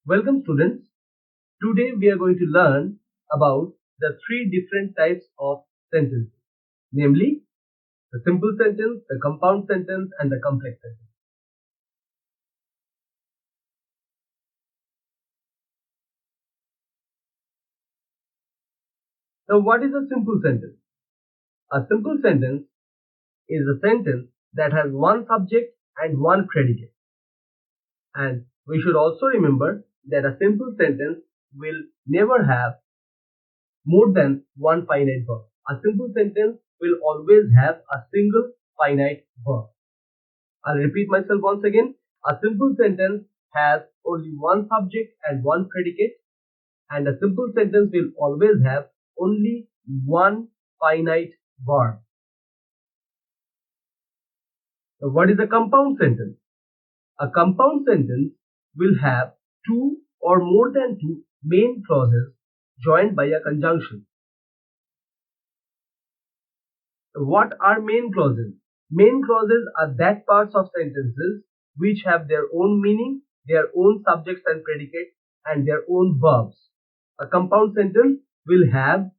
Welcome students. Today we are going to learn about the three different types of sentences, namely the simple sentence, the compound sentence and the complex sentence. Now what is a simple sentence? A simple sentence is a sentence that has one subject and one predicate. And we should also remember that a simple sentence will never have more than one finite verb. A simple sentence will always have a single finite verb. I'll repeat myself once again. A simple sentence has only one subject and one predicate, and a simple sentence will always have only one finite verb. Now, what is a compound sentence? A compound sentence will have two or more than two main clauses joined by a conjunction. What are main clauses? Main clauses are that parts of sentences which have their own meaning, their own subjects and predicates, and their own verbs. A compound sentence will have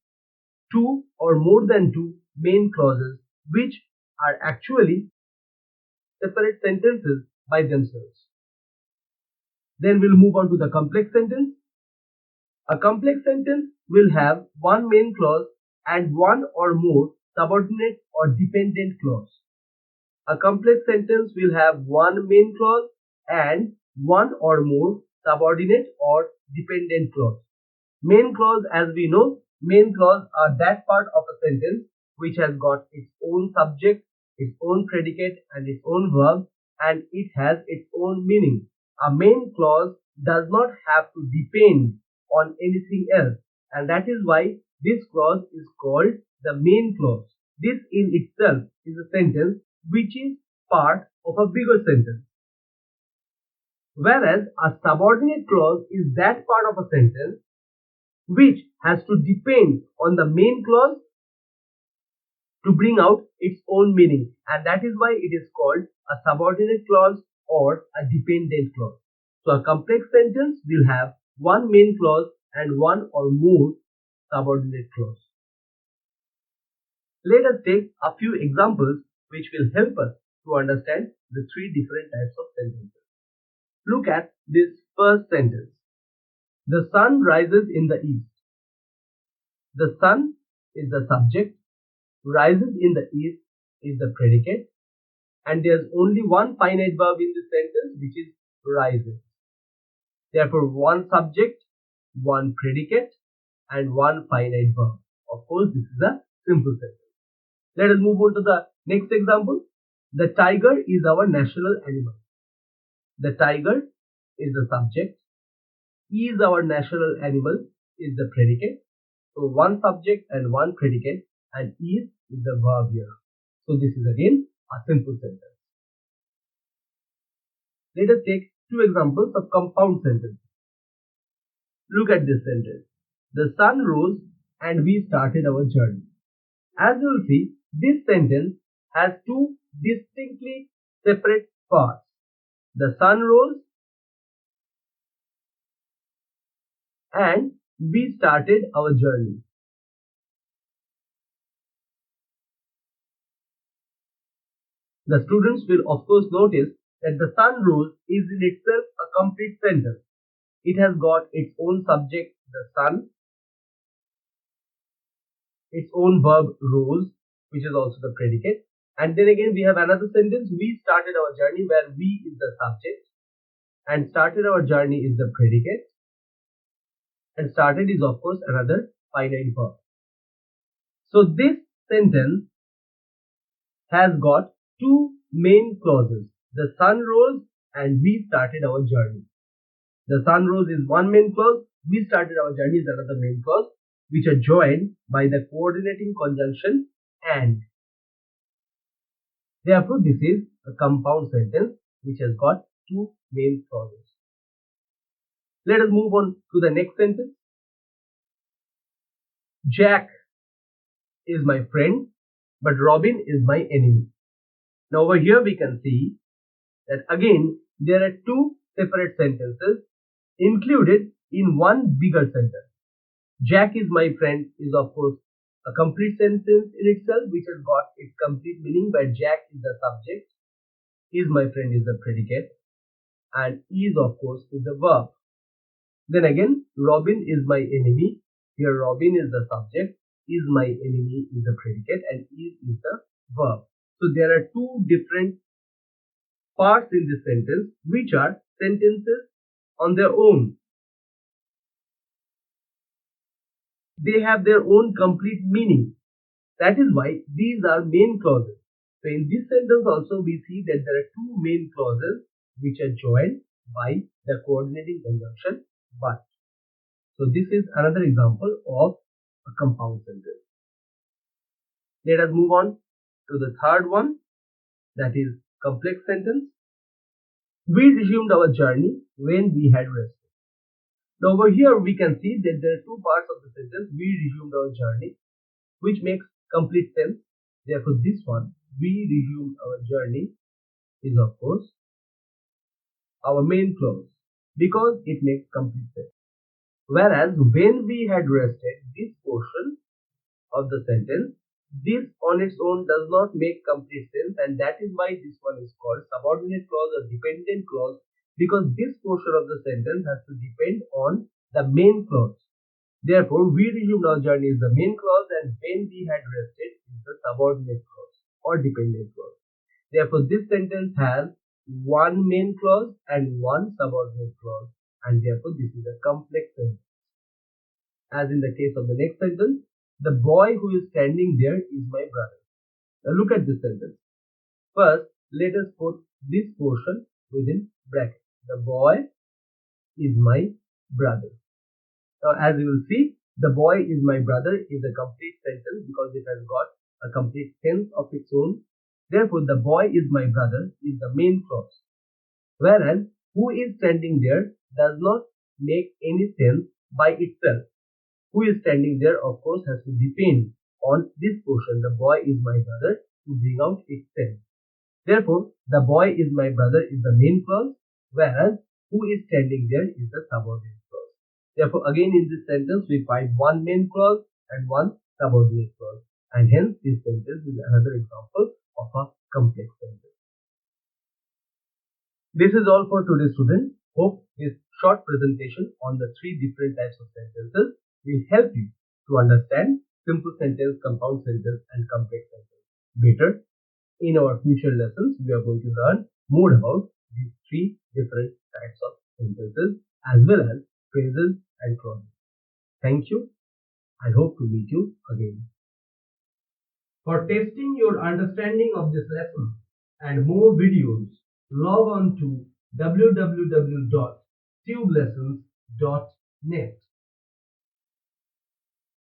two or more than two main clauses which are actually separate sentences by themselves. Then we'll move on to the complex sentence. A complex sentence will have one main clause and one or more subordinate or dependent clause. A complex sentence will have one main clause and one or more subordinate or dependent clause. Main clause, as we know, main clause are that part of a sentence which has got its own subject, its own predicate and its own verb, and it has its own meaning. A main clause does not have to depend on anything else, and that is why this clause is called the main clause. This in itself is a sentence which is part of a bigger sentence. Whereas a subordinate clause is that part of a sentence which has to depend on the main clause to bring out its own meaning, and that is why it is called a subordinate clause or a dependent clause. So a complex sentence will have one main clause and one or more subordinate clause. Let us take a few examples which will help us to understand the three different types of sentences. Look at this first sentence. The sun rises in the east. The sun is the subject, rises in the east is the predicate, and there's only one finite verb in this sentence which is rises. Therefore, one subject, one predicate, and one finite verb. Of course, this is a simple sentence. Let us move on to the next example. The tiger is our national animal. The tiger is the subject. Is our national animal is the predicate. So one subject and one predicate, and is the verb here. So this is again a simple sentence. Let us take two examples of compound sentences. Look at this sentence. The sun rose and we started our journey. As you will see, this sentence has two distinctly separate parts. The sun rose and we started our journey. The students will of course notice that the sun rose is in itself a complete sentence. It has got its own subject, the sun, its own verb, rose, which is also the predicate. And then again we have another sentence, we started our journey, where we is the subject and started our journey is the predicate, and started is of course another finite verb. So this sentence has got two main clauses. The sun rose and we started our journey. The sun rose is one main clause, we started our journey is another main clause, which are joined by the coordinating conjunction and. Therefore, this is a compound sentence which has got two main clauses. Let us move on to the next sentence. Jack is my friend, but Robin is my enemy. Now over here we can see that again there are two separate sentences included in one bigger sentence. Jack is my friend is of course a complete sentence in itself which has got its complete meaning where Jack is the subject, is my friend is the predicate, and is of course is the verb. Then again, Robin is my enemy. Here Robin is the subject, is my enemy is the predicate, and is the verb. So there are two different parts in this sentence which are sentences on their own. They have their own complete meaning. That is why these are main clauses. So in this sentence also we see that there are two main clauses which are joined by the coordinating conjunction but. So this is another example of a compound sentence. Let us move on to the third one, that is complex sentence. We resumed our journey when we had rested. Now over here we can see that there are two parts of the sentence, we resumed our journey, which makes complete sense. Therefore this one, we resumed our journey, is of course our main clause because it makes complete sense. Whereas when we had rested, this portion of the sentence, this on its own does not make complete sense, and that is why this one is called subordinate clause or dependent clause, because this portion of the sentence has to depend on the main clause. Therefore, we resumed our journey is the main clause and when we had rested is the subordinate clause or dependent clause. Therefore, this sentence has one main clause and one subordinate clause, and therefore this is a complex sentence. As in the case of the next sentence, the boy who is standing there is my brother. Now look at this sentence. First, let us put this portion within brackets. The boy is my brother. Now as you will see, the boy is my brother is a complete sentence because it has got a complete sense of its own. Therefore, the boy is my brother is the main clause. Whereas, who is standing there does not make any sense by itself. Who is standing there of course has to depend on this portion, the boy is my brother, to bring out its sense. Therefore, the boy is my brother is the main clause, whereas who is standing there is the subordinate clause. Therefore, again in this sentence we find one main clause and one subordinate clause, and hence this sentence is another example of a complex sentence. This is all for today, students. Hope this short presentation on the three different types of sentences will help you to understand simple sentence, compound sentence, and complex sentence better. In our future lessons, we are going to learn more about these three different types of sentences as well as phrases and clauses. Thank you. I hope to meet you again. For testing your understanding of this lesson and more videos, log on to www.tubelessons.net.